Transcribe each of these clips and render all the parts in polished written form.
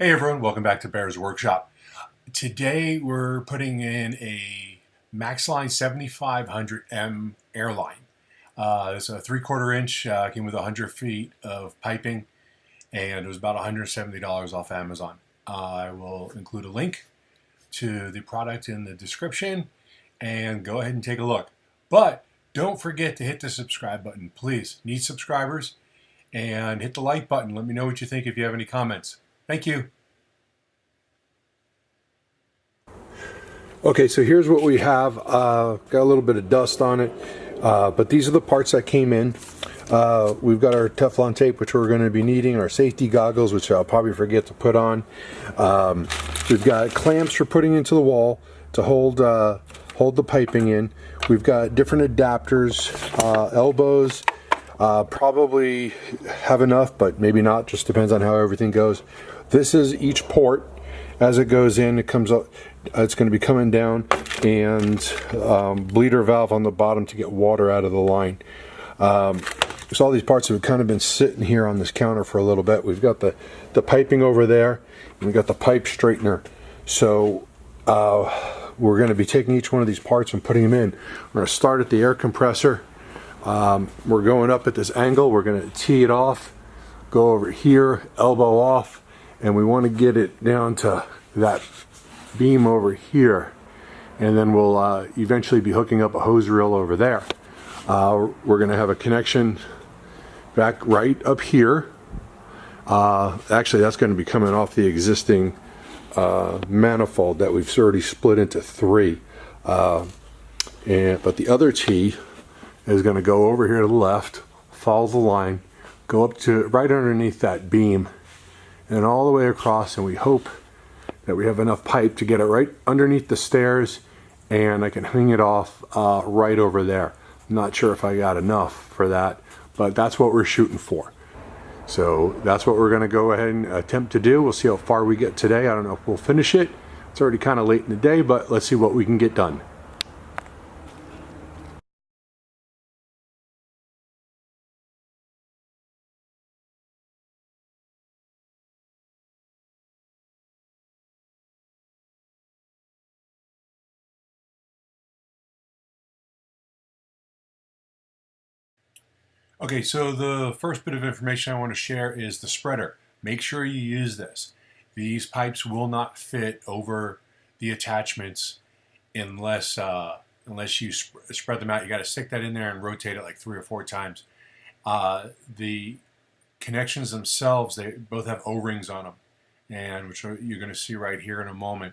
Hey everyone, welcome back to Bear's Workshop. Today we're putting in a Maxline 7500M airline. It's a 3/4 inch, came with 100 feet of piping, and it was about $170 off Amazon. I will include a link to the product in the description and go ahead and take a look. But don't forget to hit the subscribe button, please. Need subscribers, and hit the like button. Let me know what you think if you have any comments. Thank you. Okay, so here's what we have. Got a little bit of dust on it, but these are the parts that came in. We've got our Teflon tape, which we're going to be needing, our safety goggles, which I'll probably forget to put on. We've got clamps for putting into the wall to hold the piping in. We've got different adapters, elbows. Probably have enough, but maybe not. Just depends on how everything goes. This is each port. As it goes in, it comes up. It's going to be coming down, and bleeder valve on the bottom to get water out of the line. So all these parts have kind of been sitting here on this counter for a little bit. We've got the piping over there, and we've got the pipe straightener. So we're going to be taking each one of these parts and putting them in. We're going to start at the air compressor. We're going up at this angle. We're going to tee it off, go over here, elbow off, and we want to get it down to that beam over here, and then we'll eventually be hooking up a hose reel over there. We're going to have a connection back right up here. Actually, that's going to be coming off the existing manifold that we've already split into three. But the other T is going to go over here to the left, follow the line, go up to right underneath that beam, and all the way across, and we hope that we have enough pipe to get it right underneath the stairs, and I can hang it off right over there. I'm not sure if I got enough for that, but that's what we're shooting for. So that's what we're going to go ahead and attempt to do. We'll see how far we get today. I don't know if we'll finish it. It's already kind of late in the day, but let's see what we can get done. Okay, so the first bit of information I want to share is the spreader. Make sure you use this. These pipes will not fit over the attachments unless you spread them out. You got to stick that in there and rotate it like 3 or 4 times. The connections themselves, they both have O-rings on them, and which you're going to see right here in a moment.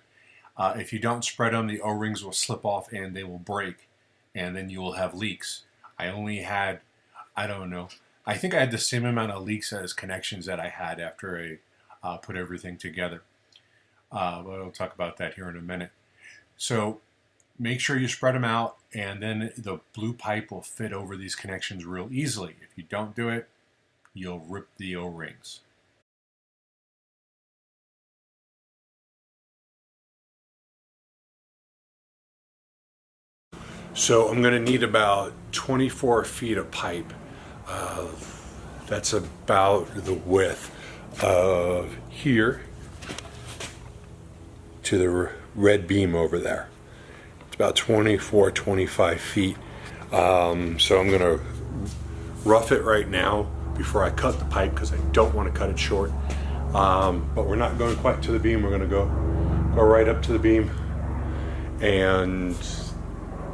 If you don't spread them, the O-rings will slip off and they will break, and then you will have leaks. I only had, I don't know, I think I had the same amount of leaks as connections that I had after I put everything together. But I'll talk about that here in a minute. So make sure you spread them out, and then the blue pipe will fit over these connections real easily. If you don't do it, you'll rip the O-rings. So I'm going to need about 24 feet of pipe. That's about the width of here to the red beam over there. It's about 24, 25 feet. So I'm going to rough it right now before I cut the pipe, because I don't want to cut it short. But we're not going quite to the beam. We're going to go right up to the beam, and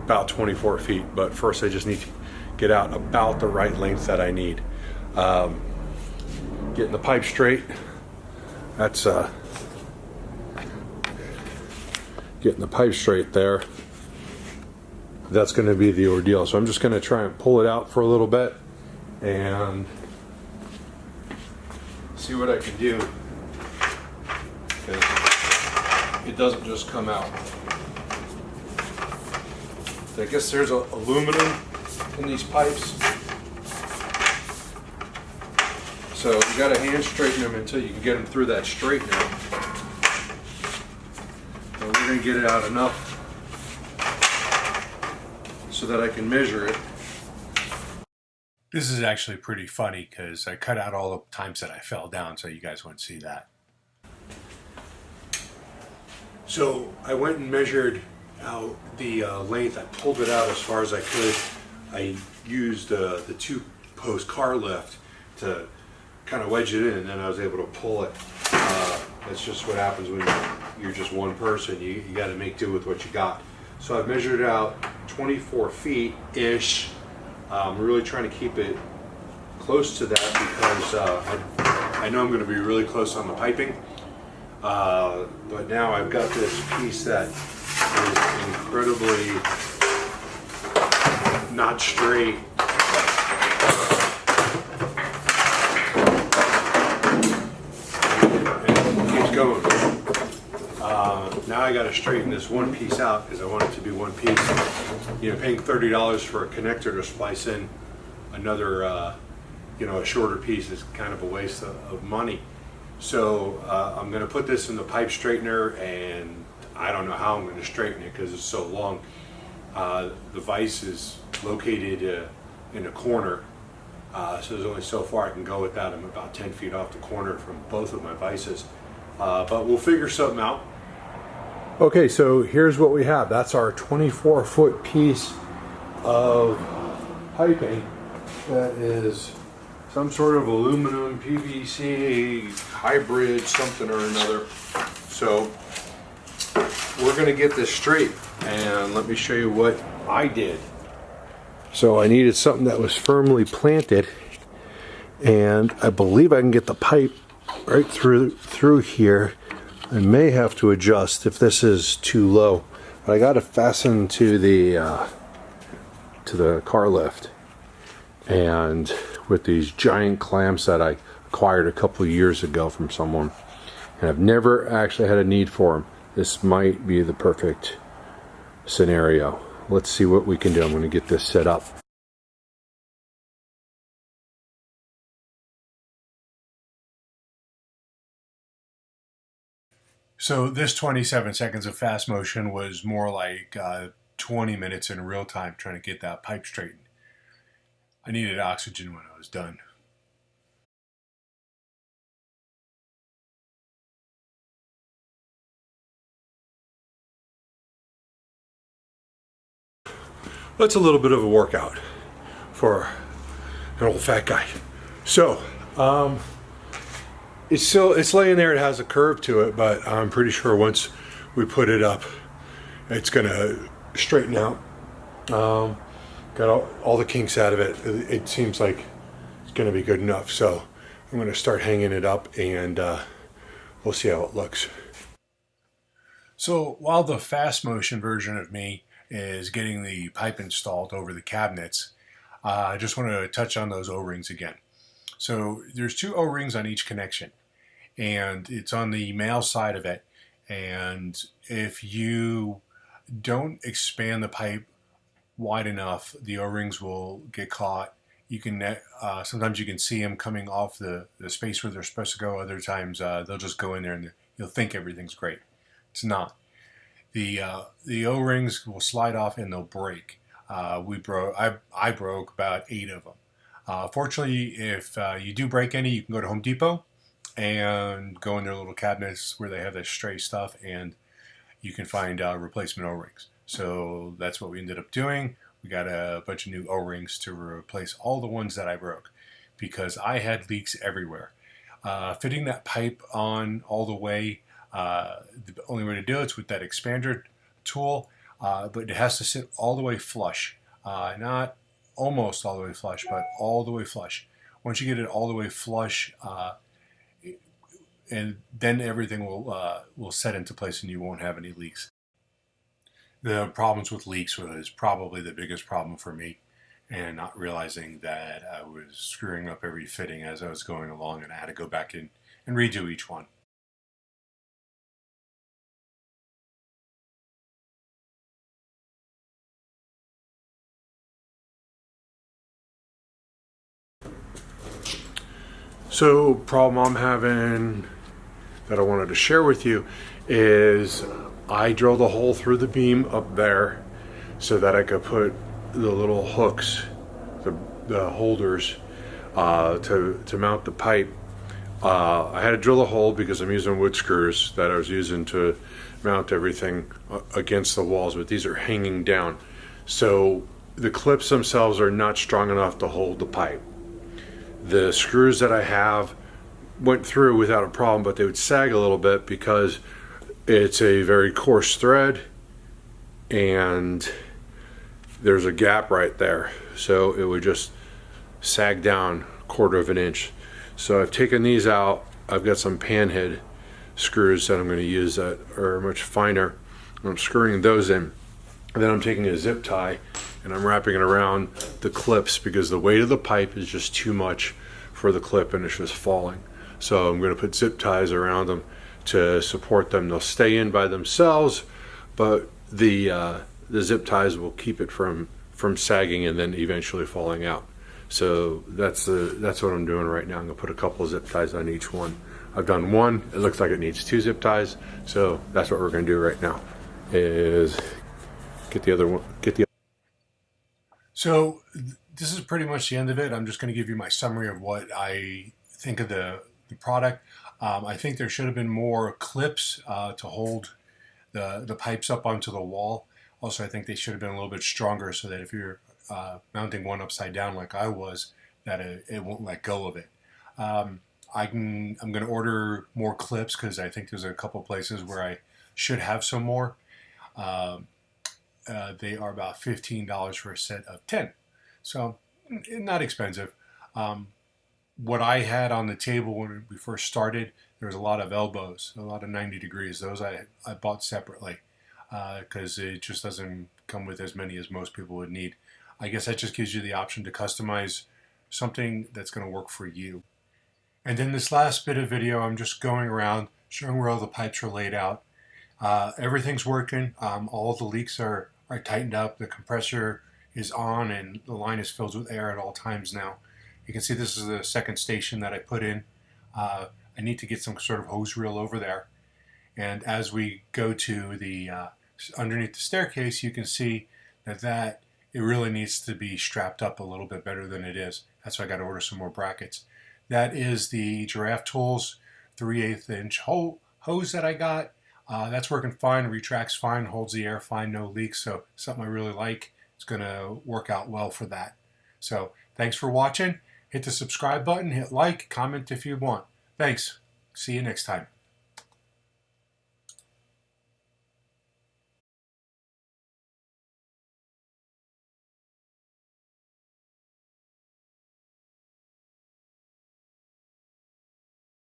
about 24 feet. But first I just need to get out about the right length that I need. Getting the pipe straight, that's getting the pipe straight there, that's going to be the ordeal. So I'm just going to try and pull it out for a little bit and see what I can do, because it doesn't just come out. I guess there's aluminum in these pipes, so you got to hand straighten them until you can get them through that straightener. But we're going to get it out enough so that I can measure it. This is actually pretty funny because I cut out all the times that I fell down so you guys wouldn't see that. So I went and measured out the length. I pulled it out as far as I could. I used the 2-post car lift to kind of wedge it in, and then I was able to pull it. That's just what happens when you're just one person. You got to make do with what you got. So I've measured it out 24 feet-ish. I'm really trying to keep it close to that because I know I'm going to be really close on the piping. But now I've got this piece that is incredibly not straight. And it keeps going. Now I got to straighten this one piece out because I want it to be one piece. You know, paying $30 for a connector to splice in another, you know, a shorter piece is kind of a waste of money. So I'm going to put this in the pipe straightener, and I don't know how I'm going to straighten it because it's so long. The vise is located in a corner, so there's only so far I can go with that. I'm about 10 feet off the corner from both of my vices, but we'll figure something out. Okay, so here's what we have. That's our 24-foot piece of piping that is some sort of aluminum, PVC, hybrid, something or another. So we're gonna get this straight, and let me show you what I did. So I needed something that was firmly planted, and I believe I can get the pipe right through here. I may have to adjust if this is too low, but I got it fastened to the car lift, and with these giant clamps that I acquired a couple of years ago from someone, and I've never actually had a need for them. This might be the perfect scenario. Let's see what we can do. I'm going to get this set up. So this 27 seconds of fast motion was more like 20 minutes in real time trying to get that pipe straightened. I needed oxygen when I was done. That's a little bit of a workout for an old fat guy. So it's laying there. It has a curve to it, but I'm pretty sure once we put it up, it's gonna straighten out. Got all the kinks out of it. It seems like it's gonna be good enough. So I'm gonna start hanging it up, and we'll see how it looks. So while the fast motion version of me is getting the pipe installed over the cabinets, I just want to touch on those O-rings again. So there's 2 O-rings on each connection, and it's on the male side of it. And if you don't expand the pipe wide enough, the O-rings will get caught. You can sometimes you can see them coming off the space where they're supposed to go. Other times they'll just go in there and you'll think everything's great. It's not. The O-rings will slide off and they'll break. I broke about 8 of them. Fortunately, if you do break any, you can go to Home Depot and go in their little cabinets where they have this stray stuff, and you can find replacement O-rings. So that's what we ended up doing. We got a bunch of new O-rings to replace all the ones that I broke because I had leaks everywhere. Fitting that pipe on all the way, the only way to do it is with that expander tool, but it has to sit all the way flush. Not almost all the way flush, but all the way flush. Once you get it all the way flush, and then everything will set into place and you won't have any leaks. The problems with leaks was probably the biggest problem for me, and not realizing that I was screwing up every fitting as I was going along, and I had to go back in and redo each one. So, problem I'm having that I wanted to share with you is I drilled a hole through the beam up there so that I could put the little hooks, the holders, to mount the pipe. I had to drill a hole because I'm using wood screws that I was using to mount everything against the walls, but these are hanging down. So the clips themselves are not strong enough to hold the pipe. The screws that I have went through without a problem, but they would sag a little bit because it's a very coarse thread and there's a gap right there. So it would just sag down 1/4 of an inch. So I've taken these out. I've got some panhead screws that I'm going to use that are much finer. I'm screwing those in. And then I'm taking a zip tie and I'm wrapping it around the clips because the weight of the pipe is just too much for the clip and it's just falling. So I'm going to put zip ties around them to support them. They'll stay in by themselves, but the zip ties will keep it from sagging and then eventually falling out. So that's what I'm doing right now. I'm going to put a couple of zip ties on each one. I've done one. It looks like it needs 2 zip ties. So that's what we're going to do right now is get the other one. So this is pretty much the end of it. I'm just going to give you my summary of what I think of the product. I think there should have been more clips to hold the pipes up onto the wall. Also, I think they should have been a little bit stronger so that if you're mounting one upside down like I was, that it won't let go of it. I'm going to order more clips because I think there's a couple places where I should have some more. They are about $15 for a set of 10, so not expensive. What I had on the table when we first started, there was a lot of elbows, a lot of 90 degrees. Those I bought separately because it just doesn't come with as many as most people would need. I guess that just gives you the option to customize something that's going to work for you. And in this last bit of video, I'm just going around showing where all the pipes are laid out. Everything's working. All the leaks are tightened up. The compressor is on and the line is filled with air at all times now. You can see this is the second station that I put in. I need to get some sort of hose reel over there. And as we go to the underneath the staircase, you can see that it really needs to be strapped up a little bit better than it is. That's why I got to order some more brackets. That is the Giraffe Tools 3/8 inch hose that I got. That's working fine, retracts fine, holds the air fine, no leaks. So something I really like. It's going to work out well for that. So thanks for watching. Hit the subscribe button, hit like, comment if you want. Thanks. See you next time.